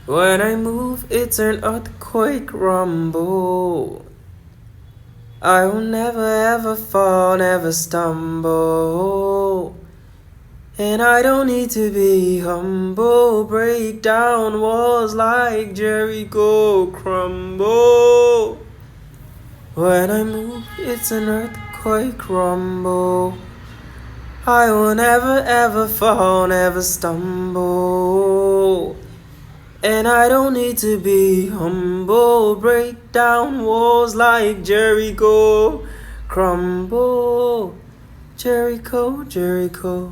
When I move, it's an earthquake rumble. I will never ever fall, never stumble. And I don't need to be humble. Break down walls like Jericho crumble. When I move, it's an earthquake rumble. I will never ever fall, never stumble. And I don't need to be humble. Break down walls like Jericho crumble. Jericho, Jericho.